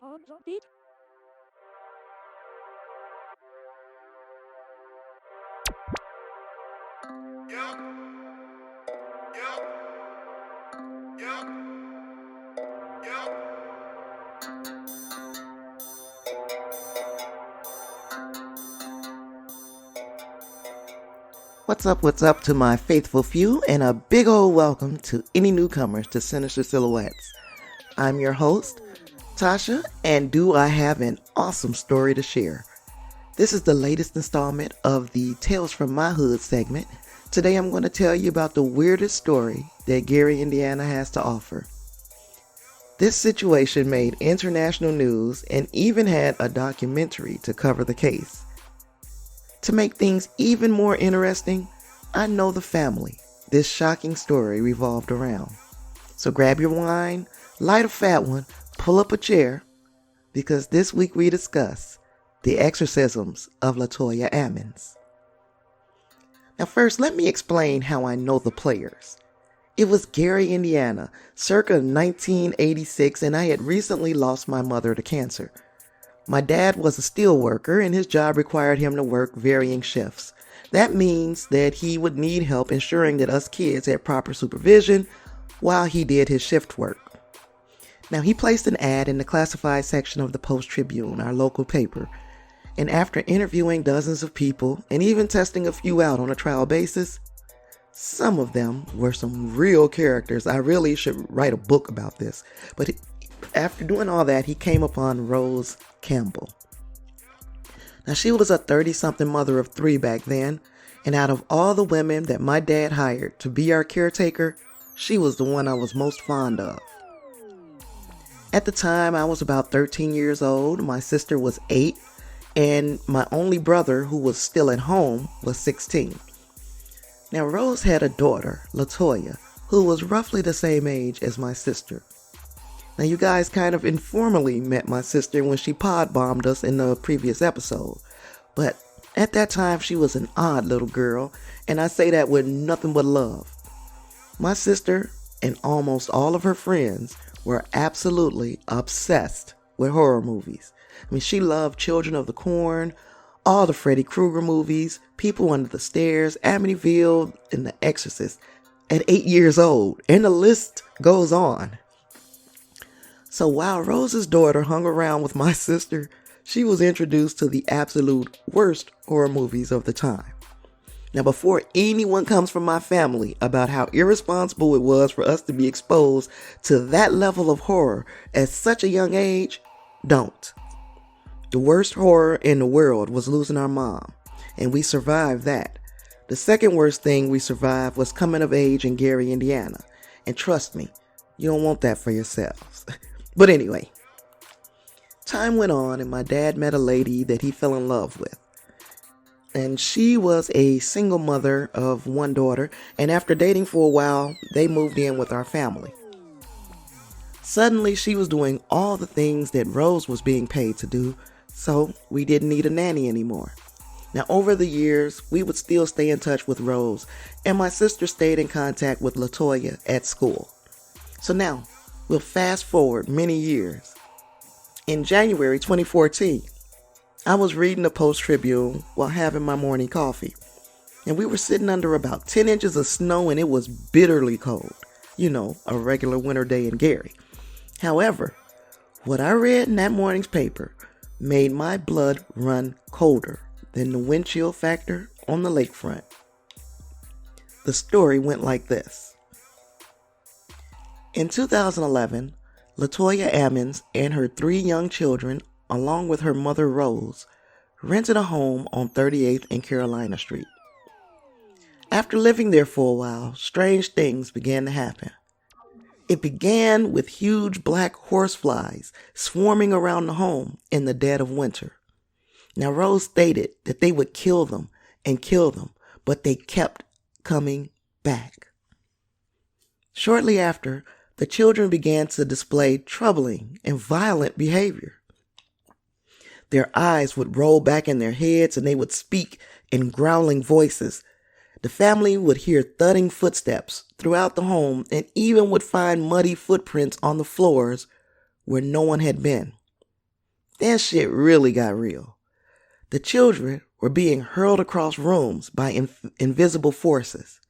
What's up to my faithful few, and a big old welcome to any newcomers to Sinister Silhouettes. I'm your host, Tasha, and do I have an awesome story to share. This is the latest installment of the Tales from My Hood segment. Today I'm going to tell you about the weirdest story that Gary, Indiana has to offer. This situation made international news and even had a documentary to cover the case. To make things even more interesting, I know the family this shocking story revolved around. So grab your wine, light a fat one, pull up a chair, because this week we discuss the Exorcisms of LaToya Ammons. Now first, let me explain how I know the players. It was Gary, Indiana, circa 1986, and I had recently lost my mother to cancer. My dad was a steel worker, and his job required him to work varying shifts. That means that he would need help ensuring that us kids had proper supervision while he did his shift work. Now, he placed an ad in the classified section of the Post-Tribune, our local paper, and after interviewing dozens of people and even testing a few out on a trial basis, some of them were some real characters. I really should write a book about this, but after doing all that, he came upon Rose Campbell. Now, she was a 30-something mother of 3 back then, and out of all the women that my dad hired to be our caretaker, she was the one I was most fond of. At the time, I was about 13 years old, my sister was 8, and my only brother, who was still at home, was 16. Now, Rose had a daughter, LaToya, who was roughly the same age as my sister. Now, you guys kind of informally met my sister when she pod bombed us in the previous episode. But at that time, she was an odd little girl, and I say that with nothing but love. My sister and almost all of her friends were absolutely obsessed with horror movies. I mean, she loved Children of the Corn, all the Freddy Krueger movies, People Under the Stairs, Amityville, and The Exorcist at 8 years old, and the list goes on. So while Rose's daughter hung around with my sister, she was introduced to the absolute worst horror movies of the time. Now, before anyone comes from my family about how irresponsible it was for us to be exposed to that level of horror at such a young age, don't. The worst horror in the world was losing our mom, and we survived that. The second worst thing we survived was coming of age in Gary, Indiana. And trust me, you don't want that for yourselves. But anyway, time went on and my dad met a lady that he fell in love with. And she was a single mother of 1 daughter, and after dating for a while, they moved in with our family. Suddenly, she was doing all the things that Rose was being paid to do, so we didn't need a nanny anymore. Now, over the years, we would still stay in touch with Rose, and my sister stayed in contact with LaToya at school. So now, we'll fast forward many years. In January 2014, I was reading the Post-Tribune while having my morning coffee, and we were sitting under about 10 inches of snow, and it was bitterly cold. You know, a regular winter day in Gary. However, what I read in that morning's paper made my blood run colder than the wind chill factor on the lakefront. The story went like this. In 2011, LaToya Ammons and her 3 young children, along with her mother Rose, rented a home on 38th and Carolina Street. After living there for a while, strange things began to happen. It began with huge black horseflies swarming around the home in the dead of winter. Now, Rose stated that they would kill them, but they kept coming back. Shortly after, the children began to display troubling and violent behavior. Their eyes would roll back in their heads and they would speak in growling voices. The family would hear thudding footsteps throughout the home and even would find muddy footprints on the floors where no one had been. then shit really got real. The children were being hurled across rooms by invisible forces.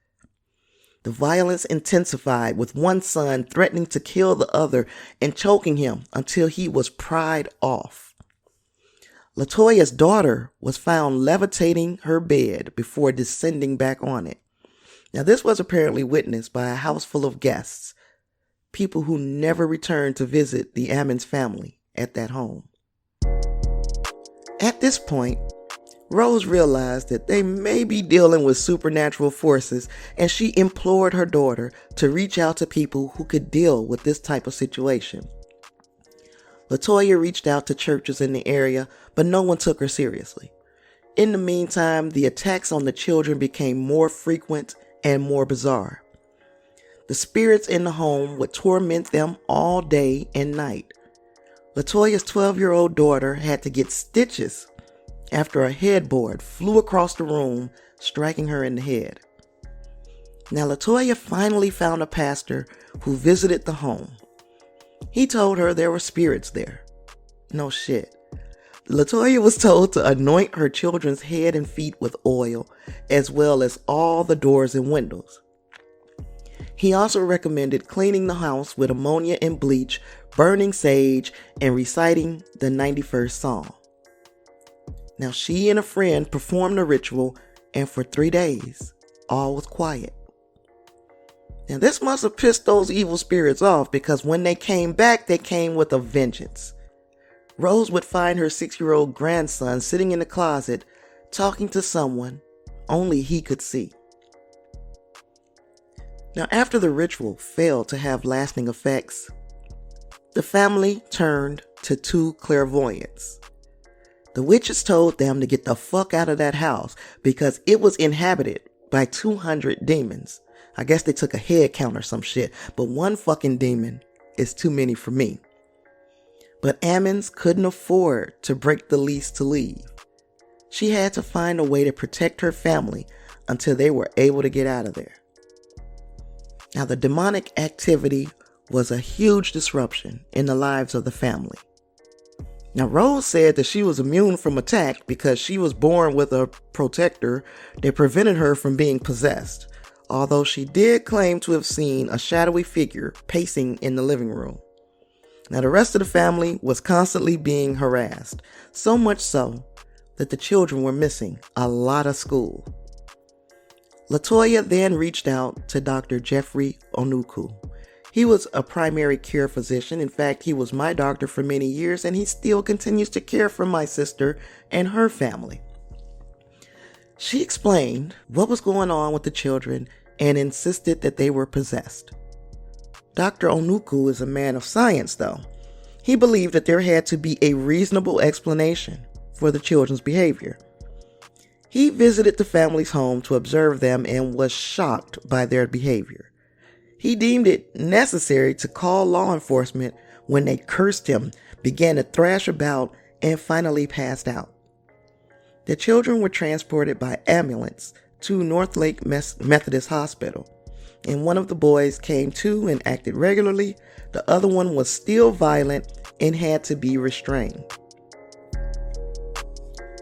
The violence intensified, with one son threatening to kill the other and choking him until he was pried off. LaToya's daughter was found levitating her bed before descending back on it. Now, this was apparently witnessed by a house full of guests, people who never returned to visit the Ammons family at that home. At this point, Rose realized that they may be dealing with supernatural forces, and she implored her daughter to reach out to people who could deal with this type of situation. LaToya reached out to churches in the area, but no one took her seriously. In the meantime, the attacks on the children became more frequent and more bizarre. The spirits in the home would torment them all day and night. LaToya's 12-year-old daughter had to get stitches after a headboard flew across the room, striking her in the head. Now, LaToya finally found a pastor who visited the home. He told her there were spirits there. No shit. LaToya was told to anoint her children's head and feet with oil, as well as all the doors and windows. He also recommended cleaning the house with ammonia and bleach, burning sage, and reciting the 91st Psalm. Now, she and a friend performed the ritual, and for 3 days, all was quiet. Now, this must have pissed those evil spirits off, because when they came back, they came with a vengeance. Rose would find her 6-year-old grandson sitting in the closet, talking to someone only he could see. Now, after the ritual failed to have lasting effects, the family turned to 2 clairvoyants. The witches told them to get the fuck out of that house because it was inhabited by 200 demons. I guess they took a head count or some shit, but one fucking demon is too many for me. But Ammons couldn't afford to break the lease to leave. She had to find a way to protect her family until they were able to get out of there. Now, the demonic activity was a huge disruption in the lives of the family. Now, Rose said that she was immune from attack because she was born with a protector that prevented her from being possessed, although she did claim to have seen a shadowy figure pacing in the living room. Now, the rest of the family was constantly being harassed, so much so that the children were missing a lot of school. LaToya then reached out to Dr. Jeffrey Onuku. He was a primary care physician. In fact, he was my doctor for many years, and he still continues to care for my sister and her family. She explained what was going on with the children and insisted that they were possessed. Dr. Onuku is a man of science, though. He believed that there had to be a reasonable explanation for the children's behavior. He visited the family's home to observe them and was shocked by their behavior. He deemed it necessary to call law enforcement when they cursed him, began to thrash about, and finally passed out. The children were transported by ambulance to Northlake Methodist Hospital, and one of the boys came to and acted regularly. The other one was still violent and had to be restrained.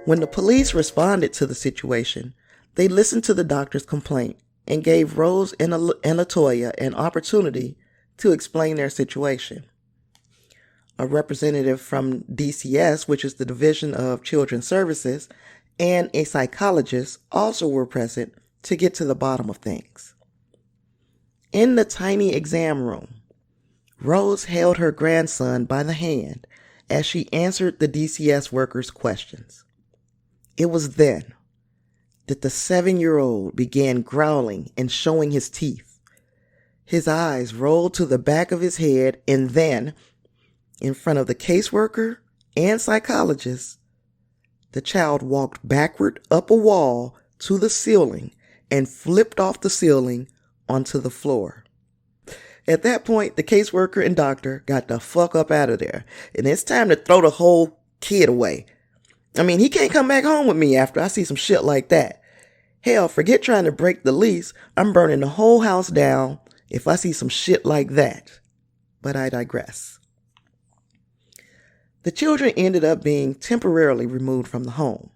When the police responded to the situation, they listened to the doctor's complaint and gave Rose and LaToya an opportunity to explain their situation. A representative from DCS, which is the Division of Children's Services, and a psychologist also were present to get to the bottom of things. In the tiny exam room, Rose held her grandson by the hand as she answered the DCS workers' questions. It was then that the 7-year-old began growling and showing his teeth. His eyes rolled to the back of his head, and then, in front of the caseworker and psychologist, the child walked backward up a wall to the ceiling and flipped off the ceiling onto the floor. At that point, the caseworker and doctor got the fuck up out of there, and it's time to throw the whole kid away. I mean, he can't come back home with me after I see some shit like that. Hell, forget trying to break the lease. I'm burning the whole house down if I see some shit like that. But I digress. The children ended up being temporarily removed from the home.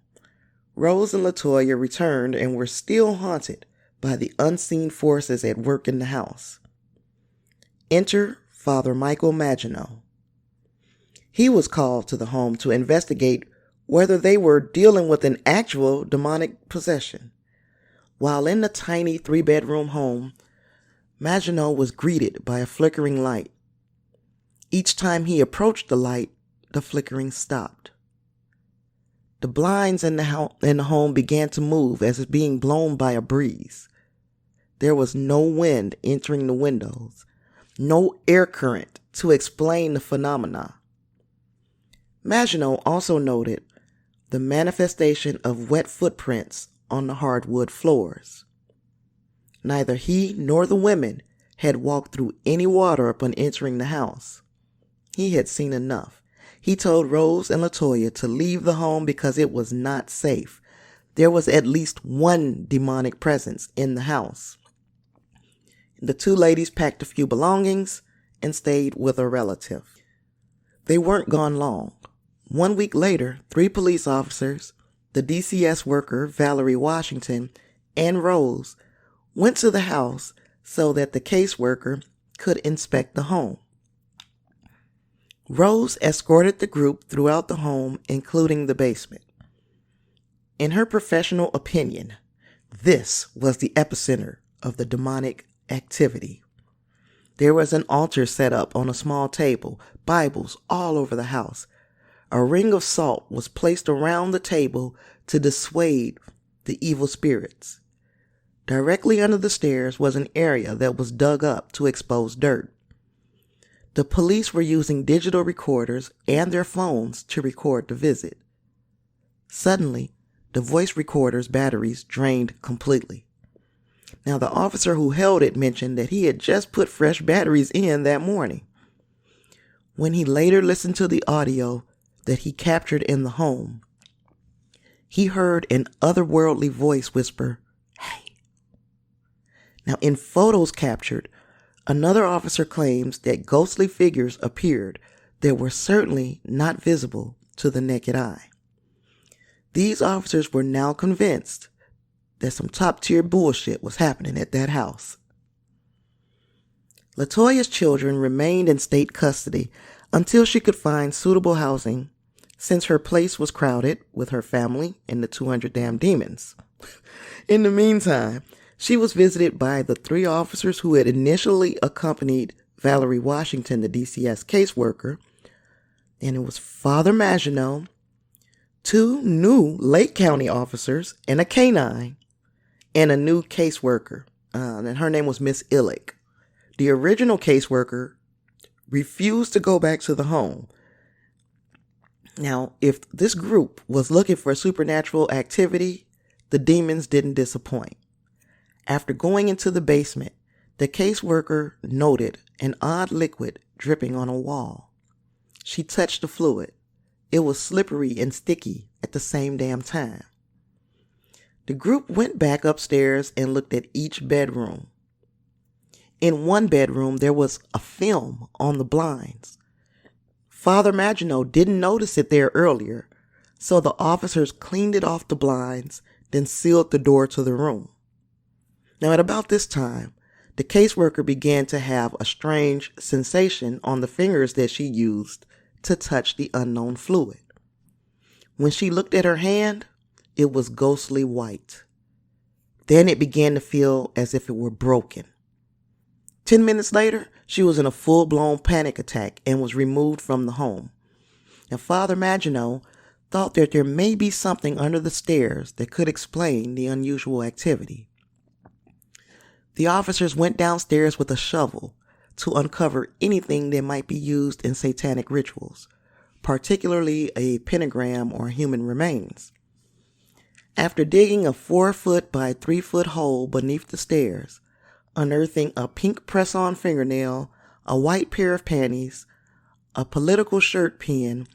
Rose and LaToya returned and were still haunted by the unseen forces at work in the house. Enter Father Michael Maginot. He was called to the home to investigate whether they were dealing with an actual demonic possession. While in the tiny 3-bedroom home, Maginot was greeted by a flickering light. Each time he approached the light, the flickering stopped. The blinds in the home began to move as if being blown by a breeze. There was no wind entering the windows, no air current to explain the phenomena. Maginot also noted the manifestation of wet footprints on the hardwood floors. Neither he nor the women had walked through any water upon entering the house. He had seen enough. He told Rose and LaToya to leave the home because it was not safe. There was at least one demonic presence in the house. The two ladies packed a few belongings and stayed with a relative. They weren't gone long. 1 week later, 3 police officers, the DCS worker Valerie Washington, and Rose went to the house so that the caseworker could inspect the home. Rose escorted the group throughout the home, including the basement. In her professional opinion, this was the epicenter of the demonic activity. There was an altar set up on a small table, Bibles all over the house. A ring of salt was placed around the table to dissuade the evil spirits. Directly under the stairs was an area that was dug up to expose dirt. The police were using digital recorders and their phones to record the visit. Suddenly, the voice recorder's batteries drained completely. Now, the officer who held it mentioned that he had just put fresh batteries in that morning. When he later listened to the audio that he captured in the home, he heard an otherworldly voice whisper, "Hey." Now, in photos captured, another officer claims that ghostly figures appeared that were certainly not visible to the naked eye. These officers were now convinced that some top-tier bullshit was happening at that house. LaToya's children remained in state custody until she could find suitable housing, since her place was crowded with her family and the 200 damn demons. In the meantime, she was visited by the 3 officers who had initially accompanied Valerie Washington, the DCS caseworker, and it was Father Maginot, 2 new Lake County officers, and a canine, and a new caseworker, and her name was Miss Illick. The original caseworker refused to go back to the home. Now, if this group was looking for supernatural activity, the demons didn't disappoint. After going into the basement, the caseworker noted an odd liquid dripping on a wall. She touched the fluid. It was slippery and sticky at the same damn time. The group went back upstairs and looked at each bedroom. In one bedroom, there was a film on the blinds. Father Maginot didn't notice it there earlier, so the officers cleaned it off the blinds, then sealed the door to the room. Now, at about this time, the caseworker began to have a strange sensation on the fingers that she used to touch the unknown fluid. When she looked at her hand, it was ghostly white. Then it began to feel as if it were broken. 10 minutes later, she was in a full-blown panic attack and was removed from the home. And Father Maginot thought that there may be something under the stairs that could explain the unusual activity. The officers went downstairs with a shovel to uncover anything that might be used in satanic rituals, particularly a pentagram or human remains. After digging a 4-foot by 3-foot hole beneath the stairs, unearthing a pink press-on fingernail, a white pair of panties, a political shirt pin,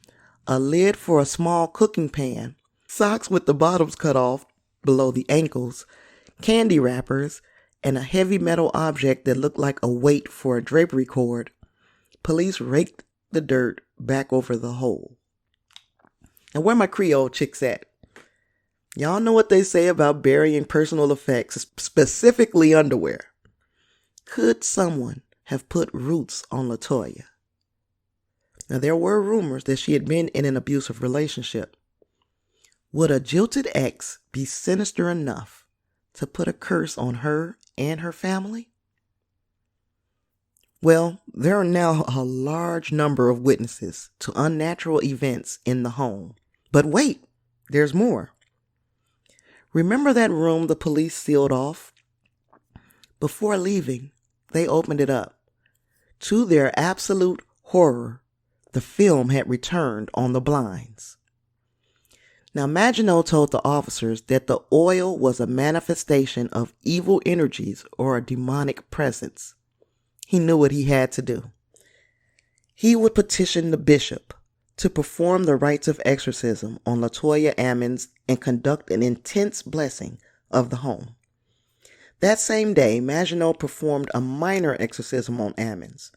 a lid for a small cooking pan, socks with the bottoms cut off below the ankles, candy wrappers, and a heavy metal object that looked like a weight for a drapery cord, police raked the dirt back over the hole. And where my Creole chicks at? Y'all know what they say about burying personal effects, specifically underwear. Could someone have put roots on LaToya? Now, there were rumors that she had been in an abusive relationship. Would a jilted ex be sinister enough to put a curse on her and her family? Well, there are now a large number of witnesses to unnatural events in the home. But wait, there's more. Remember that room the police sealed off? Before leaving, they opened it up. To their absolute horror, the film had returned on the blinds. Now, Maginot told the officers that the oil was a manifestation of evil energies or a demonic presence. He knew what he had to do. He would petition the bishop to perform the rites of exorcism on LaToya Ammons and conduct an intense blessing of the home. That same day, Maginot performed a minor exorcism on Ammons.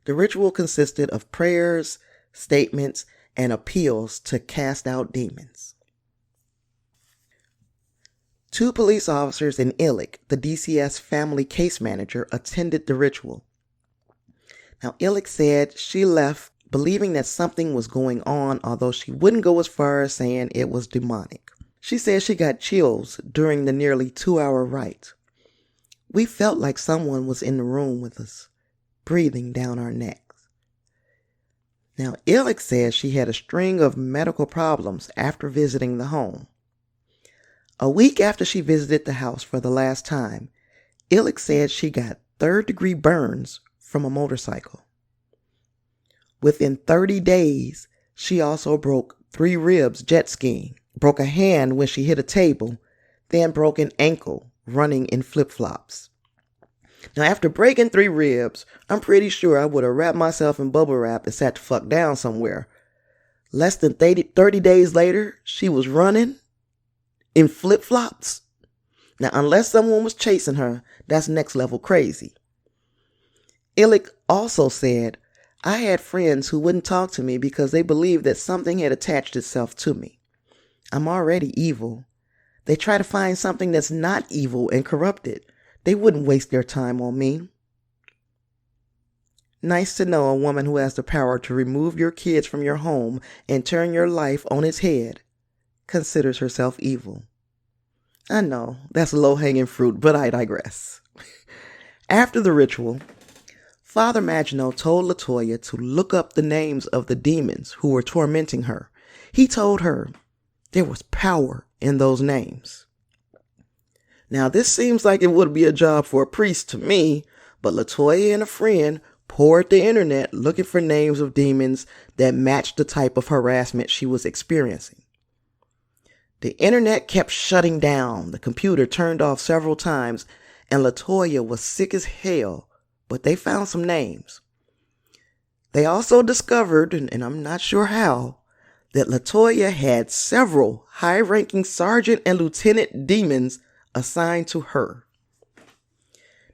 The ritual consisted of prayers, statements, and appeals to cast out demons. 2 police officers in Illick, the DCS family case manager, attended the ritual. Now, Illick said she left believing that something was going on, although she wouldn't go as far as saying it was demonic. She said she got chills during the nearly 2-hour rite. We felt like someone was in the room with us, breathing down our necks. Now, Illick said she had a string of medical problems after visiting the home. A week after she visited the house for the last time, Illick said she got 3rd-degree burns from a motorcycle. Within 30 days, she also broke 3 ribs jet skiing, broke a hand when she hit a table, then broke an ankle running in flip-flops. Now, after breaking 3 ribs, I'm pretty sure I would have wrapped myself in bubble wrap and sat the fuck down somewhere. Less than 30 days later, she was running in flip-flops. Now, unless someone was chasing her, that's next level crazy. Illick also said, I had friends who wouldn't talk to me because they believed that something had attached itself to me. I'm already evil. They try to find something that's not evil and corrupted. They wouldn't waste their time on me. Nice to know a woman who has the power to remove your kids from your home and turn your life on its head considers herself evil. I know, that's low-hanging fruit, but I digress. After the ritual, Father Maginot told LaToya to look up the names of the demons who were tormenting her. He told her there was power in those names. Now, this seems like it would be a job for a priest to me, but LaToya and a friend poured the internet looking for names of demons that matched the type of harassment she was experiencing. The internet kept shutting down, the computer turned off several times, and LaToya was sick as hell, but they found some names. They also discovered, and I'm not sure how, that LaToya had several high-ranking sergeant and lieutenant demons assigned to her.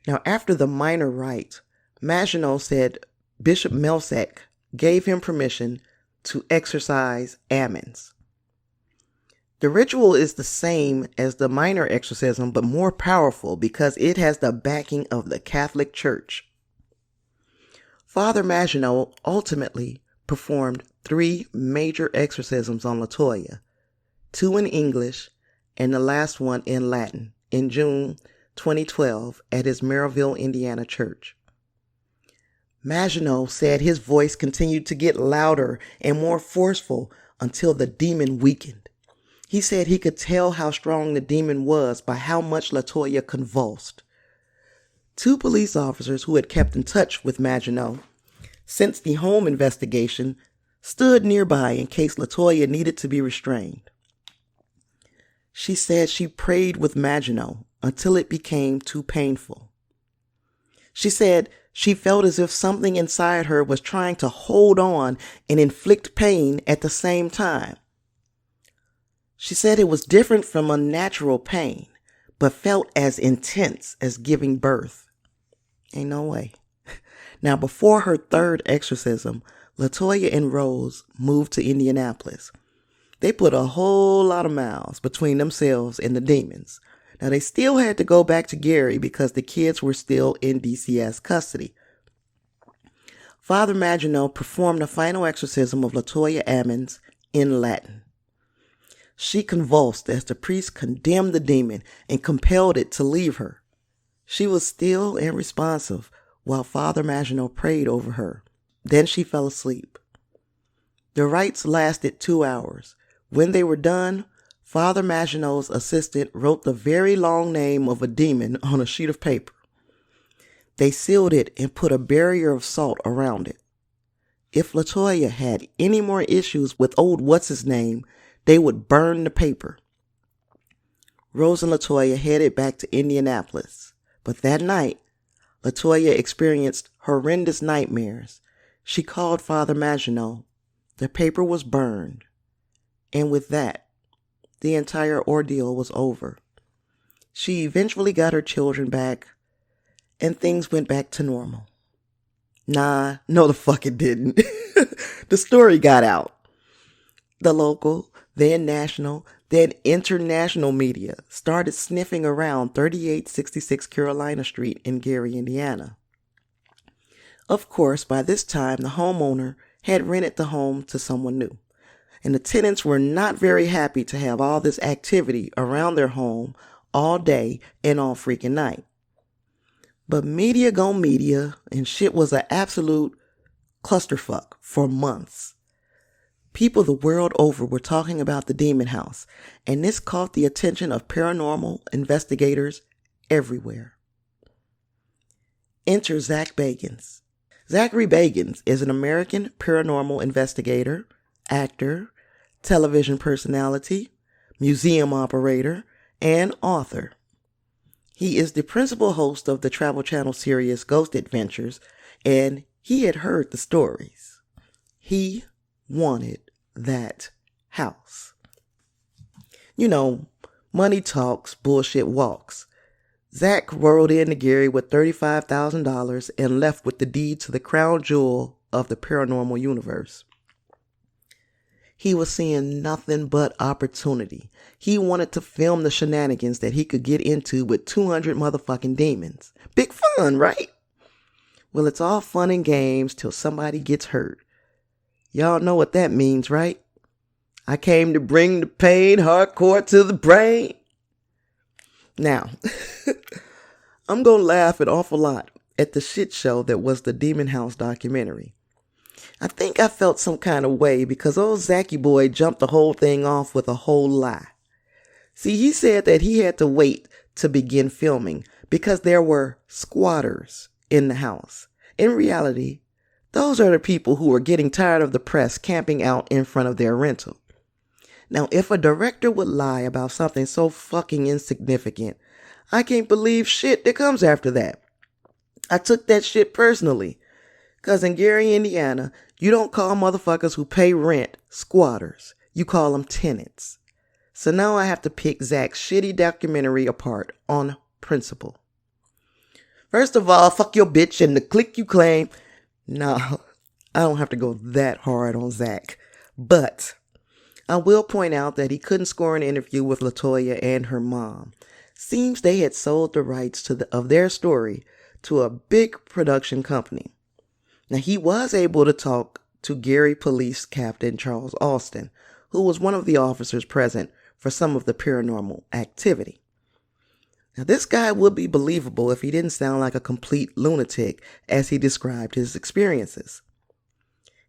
Now, after the minor rite, Maginot said Bishop Melsack gave him permission to exorcise Ammons. The ritual is the same as the minor exorcism, but more powerful because it has the backing of the Catholic Church. Father Maginot ultimately performed 3 major exorcisms on LaToya, 2 in English and the last one in Latin, in June 2012 at his Maryville, Indiana church. Maginot said his voice continued to get louder and more forceful until the demon weakened. He said he could tell how strong the demon was by how much LaToya convulsed. 2 police officers who had kept in touch with Maginot since the home investigation stood nearby in case LaToya needed to be restrained. She said she prayed with Maginot until it became too painful. She said she felt as if something inside her was trying to hold on and inflict pain at the same time. She said it was different from unnatural pain, but felt as intense as giving birth. Ain't no way. Now, before her 3rd exorcism, LaToya and Rose moved to Indianapolis. They put a whole lot of miles between themselves and the demons. Now, they still had to go back to Gary because the kids were still in DCS custody. Father Maginot performed the final exorcism of LaToya Ammons in Latin. She convulsed as the priest condemned the demon and compelled it to leave her. She was still and responsive while Father Maginot prayed over her. Then she fell asleep. The rites lasted 2 hours. When they were done, Father Maginot's assistant wrote the very long name of a demon on a sheet of paper. They sealed it and put a barrier of salt around it. If LaToya had any more issues with old what's-his-name, they would burn the paper. Rose and LaToya headed back to Indianapolis. But that night, LaToya experienced horrendous nightmares. She called Father Maginot. The paper was burned. And with that, the entire ordeal was over. She eventually got her children back, and things went back to normal. Nah, no the fuck it didn't. The story got out. The local, then national, then international media started sniffing around 3866 Carolina Street in Gary, Indiana. Of course, by this time, the homeowner had rented the home to someone new, and the tenants were not very happy to have all this activity around their home all day and all freaking night. But media gon' media, and shit was an absolute clusterfuck for months. People the world over were talking about the demon house, and this caught the attention of paranormal investigators everywhere. Enter Zach Bagans. Zachary Bagans is an American paranormal investigator, actor, television personality, museum operator, and author. He is the principal host of the Travel Channel series Ghost Adventures, and he had heard the stories. He wanted that house. You know, money talks, bullshit walks. Zach rolled into Gary with $35,000 and left with the deed to the crown jewel of the paranormal universe. He was seeing nothing but opportunity. He wanted to film the shenanigans that he could get into with 200 motherfucking demons. Big fun, right? Well, it's all fun and games till somebody gets hurt. Y'all know what that means, right? I came to bring the pain hardcore to the brain. Now, I'm going to laugh an awful lot at the shit show that was the Demon House documentary. I think I felt some kind of way because old Zachy boy jumped the whole thing off with a whole lie. See, he said that he had to wait to begin filming because there were squatters in the house. In reality, those are the people who are getting tired of the press camping out in front of their rental. Now, if a director would lie about something so fucking insignificant, I can't believe shit that comes after that. I took that shit personally. Because in Gary, Indiana, you don't call motherfuckers who pay rent squatters. You call them tenants. So now I have to pick Zach's shitty documentary apart on principle. First of all, fuck your bitch and the clique you claim. No, I don't have to go that hard on Zach. But I will point out that he couldn't score an interview with LaToya and her mom. Seems they had sold the rights of their story to a big production company. Now, he was able to talk to Gary Police Captain Charles Alston, who was one of the officers present for some of the paranormal activity. Now, this guy would be believable if he didn't sound like a complete lunatic as he described his experiences.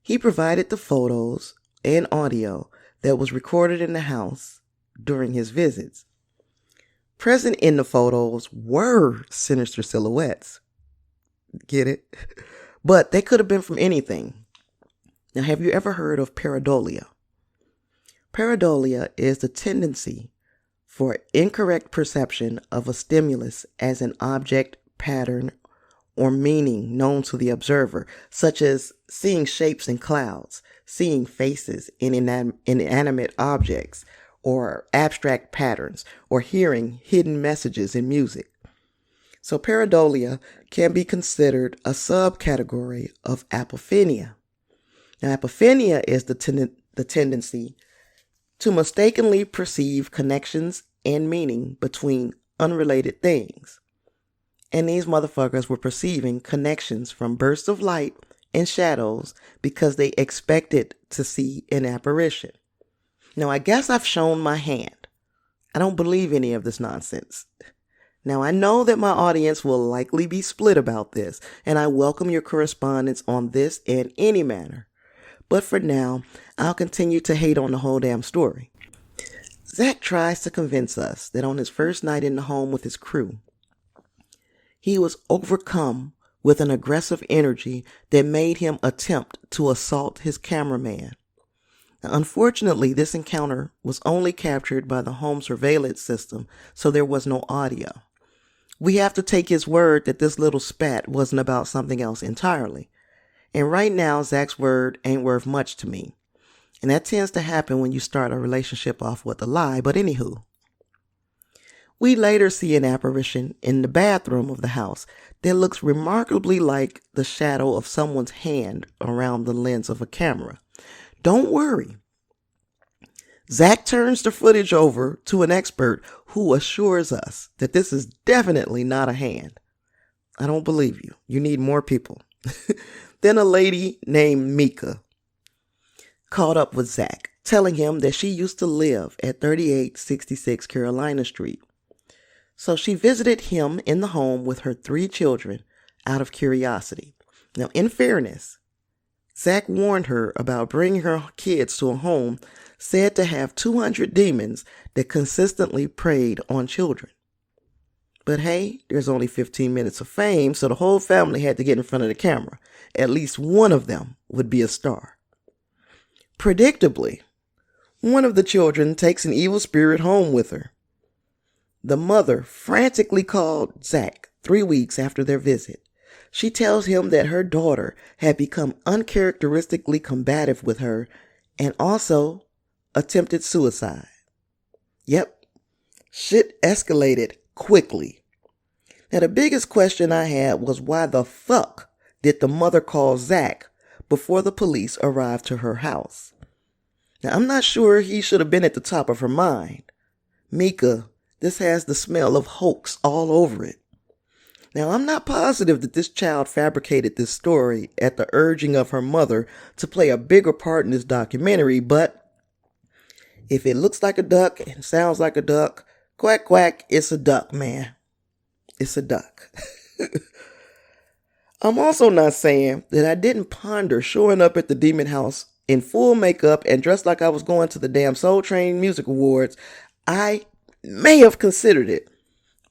He provided the photos and audio that was recorded in the house during his visits. Present in the photos were sinister silhouettes. Get it? But they could have been from anything. Now, have you ever heard of pareidolia? Pareidolia is the tendency for incorrect perception of a stimulus as an object, pattern, or meaning known to the observer, such as seeing shapes in clouds, seeing faces in inanimate objects, or abstract patterns, or hearing hidden messages in music. So pareidolia can be considered a subcategory of apophenia. Now, apophenia is the tendency to mistakenly perceive connections and meaning between unrelated things. And these motherfuckers were perceiving connections from bursts of light and shadows because they expected to see an apparition. Now, I guess I've shown my hand. I don't believe any of this nonsense. Now, I know that my audience will likely be split about this, and I welcome your correspondence on this in any manner. But for now, I'll continue to hate on the whole damn story. Zach tries to convince us that on his first night in the home with his crew, he was overcome with an aggressive energy that made him attempt to assault his cameraman. Now, unfortunately, this encounter was only captured by the home surveillance system, so there was no audio. We have to take his word that this little spat wasn't about something else entirely. And right now, Zach's word ain't worth much to me. And that tends to happen when you start a relationship off with a lie, but anywho. We later see an apparition in the bathroom of the house that looks remarkably like the shadow of someone's hand around the lens of a camera. Don't worry. Zach turns the footage over to an expert who assures us that this is definitely not a hand. I don't believe you. You need more people. Then a lady named Mika caught up with Zach, telling him that she used to live at 3866 Carolina Street. So she visited him in the home with her 3 children out of curiosity. Now, in fairness, Zach warned her about bringing her kids to a home said to have 200 demons that consistently preyed on children. But hey, there's only 15 minutes of fame, so the whole family had to get in front of the camera. At least one of them would be a star. Predictably, one of the children takes an evil spirit home with her. The mother frantically called Zach 3 weeks after their visit. She tells him that her daughter had become uncharacteristically combative with her and also attempted suicide. Yep, shit escalated quickly. Now, the biggest question I had was why the fuck did the mother call Zach before the police arrived to her house? Now, I'm not sure he should have been at the top of her mind. Mika, this has the smell of hoax all over it. Now, I'm not positive that this child fabricated this story at the urging of her mother to play a bigger part in this documentary, but if it looks like a duck and sounds like a duck, quack, quack, it's a duck, man. It's a duck. I'm also not saying that I didn't ponder showing up at the demon house in full makeup and dressed like I was going to the damn Soul Train Music Awards. I may have considered it,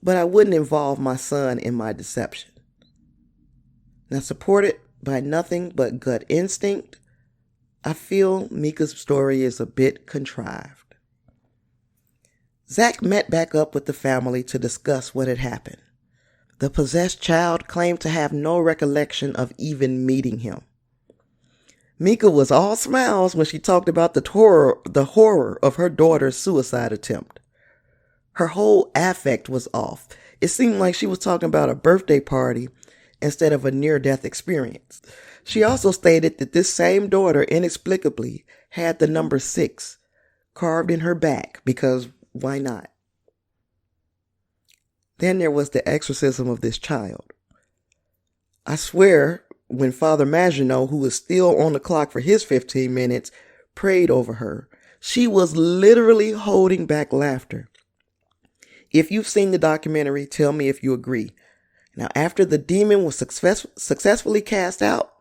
but I wouldn't involve my son in my deception. Now, supported by nothing but gut instinct, I feel Mika's story is a bit contrived. Zach met back up with the family to discuss what had happened. The possessed child claimed to have no recollection of even meeting him. Mika was all smiles when she talked about the horror of her daughter's suicide attempt. Her whole affect was off. It seemed like she was talking about a birthday party instead of a near-death experience. She also stated that this same daughter inexplicably had the number 6 carved in her back because why not? Then there was the exorcism of this child. I swear, when Father Maginot, who was still on the clock for his 15 minutes, prayed over her, she was literally holding back laughter. If you've seen the documentary, tell me if you agree. Now, after the demon was successfully cast out,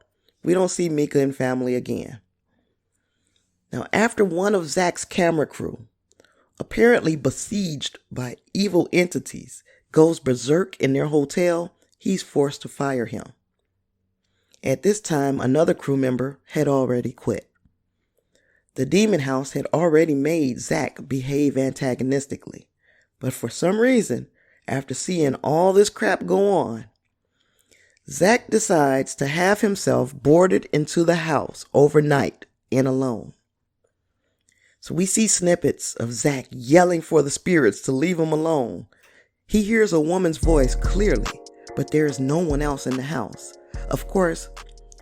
we don't see Mika and family again. Now, after one of Zach's camera crew, apparently besieged by evil entities, goes berserk in their hotel, he's forced to fire him. At this time, another crew member had already quit. The demon house had already made Zach behave antagonistically, but for some reason, after seeing all this crap go on, Zach decides to have himself boarded into the house overnight and alone. So we see snippets of Zach yelling for the spirits to leave him alone. He hears a woman's voice clearly, but there is no one else in the house. Of course,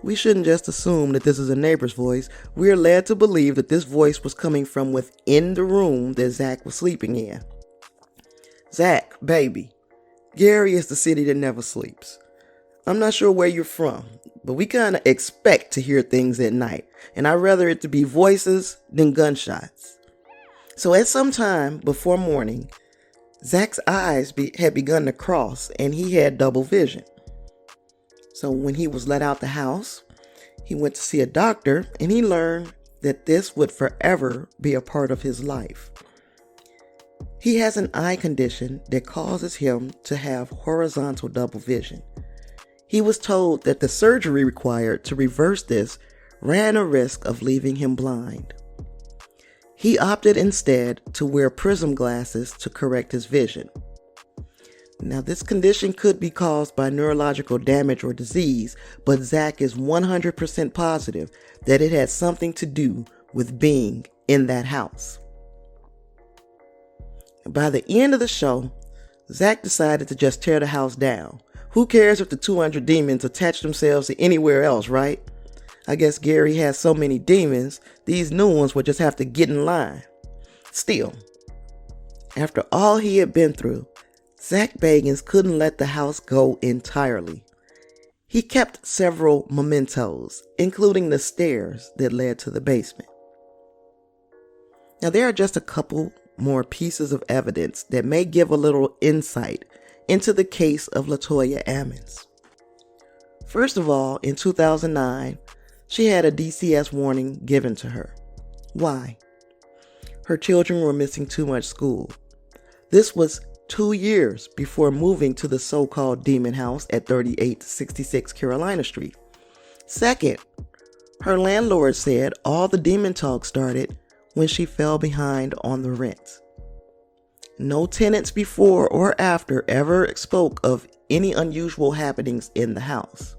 We shouldn't just assume that this is a neighbor's voice. We're led to believe that this voice was coming from within the room that Zach was sleeping in. Zach, baby, Gary is the city that never sleeps. I'm not sure where you're from, but we kind of expect to hear things at night, and I'd rather it to be voices than gunshots. So at some time before morning, Zach's eyes had begun to cross, and he had double vision. So when he was let out the house, he went to see a doctor, and he learned that this would forever be a part of his life. He has an eye condition that causes him to have horizontal double vision. He was told that the surgery required to reverse this ran a risk of leaving him blind. He opted instead to wear prism glasses to correct his vision. Now, this condition could be caused by neurological damage or disease, but Zach is 100% positive that it had something to do with being in that house. By the end of the show, Zach decided to just tear the house down. Who cares if the 200 demons attach themselves to anywhere else, right? I guess Gary has so many demons, these new ones would just have to get in line. Still, after all he had been through, Zach Bagans couldn't let the house go entirely. He kept several mementos, including the stairs that led to the basement. Now, there are just a couple more pieces of evidence that may give a little insight into the case of LaToya Ammons. First of all, in 2009, she had a DCS warning given to her. Why? Her children were missing too much school. This was 2 years before moving to the so-called demon house at 3866 Carolina Street. Second, her landlord said all the demon talk started when she fell behind on the rent. No tenants before or after ever spoke of any unusual happenings in the house.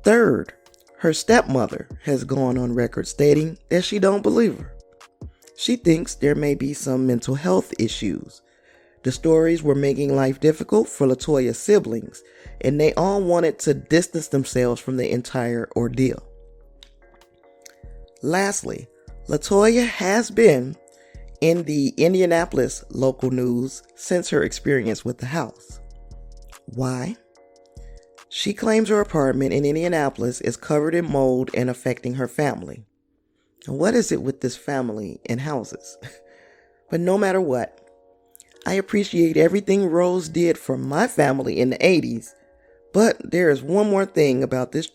Third, her stepmother has gone on record stating that she don't believe her. She thinks there may be some mental health issues. The stories were making life difficult for LaToya's siblings, and they all wanted to distance themselves from the entire ordeal. Lastly, LaToya has been in the Indianapolis local news since her experience with the house. Why? She claims her apartment in Indianapolis is covered in mold and affecting her family. What is it with this family and houses? But no matter what, I appreciate everything Rose did for my family in the 80s, but there is one more thing about this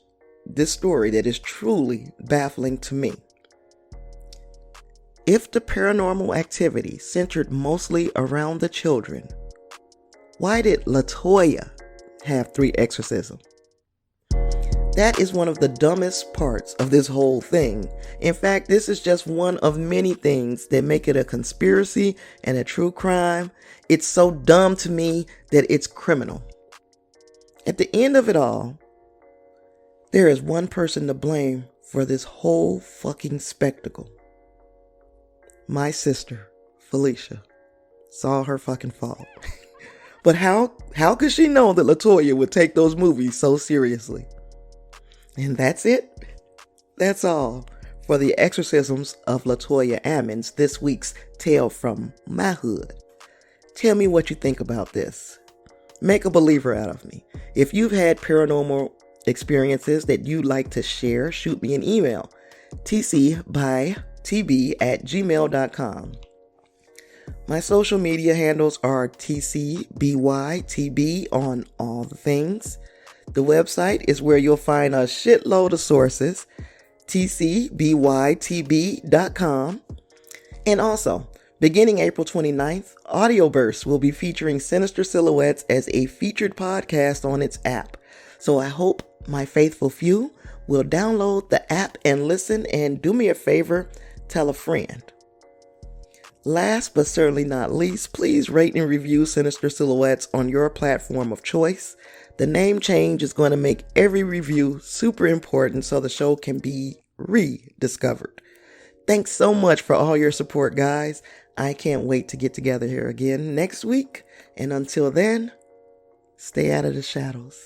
story that is truly baffling to me. If the paranormal activity centered mostly around the children, why did LaToya have 3 exorcisms? That is one of the dumbest parts of this whole thing. In fact, this is just one of many things that make it a conspiracy and a true crime. It's so dumb to me that it's criminal. At the end of it all, there is one person to blame for this whole fucking spectacle. My sister, Felicia, saw her fucking fall. But how could she know that LaToya would take those movies so seriously? And that's it. That's all for the Exorcisms of LaToya Ammons, this week's tale from my hood. Tell me what you think about this. Make a believer out of me. If you've had paranormal experiences that you'd like to share, shoot me an email. tcbytb@gmail.com. My social media handles are tcbytb on all the things. The website is where you'll find a shitload of sources, tcbytb.com. And also, beginning April 29th, Audioburst will be featuring Sinister Silhouettes as a featured podcast on its app. So I hope my faithful few will download the app and listen, and do me a favor, tell a friend. Last but certainly not least, please rate and review Sinister Silhouettes on your platform of choice. The name change is going to make every review super important so the show can be rediscovered. Thanks so much for all your support, guys. I can't wait to get together here again next week. And until then, stay out of the shadows.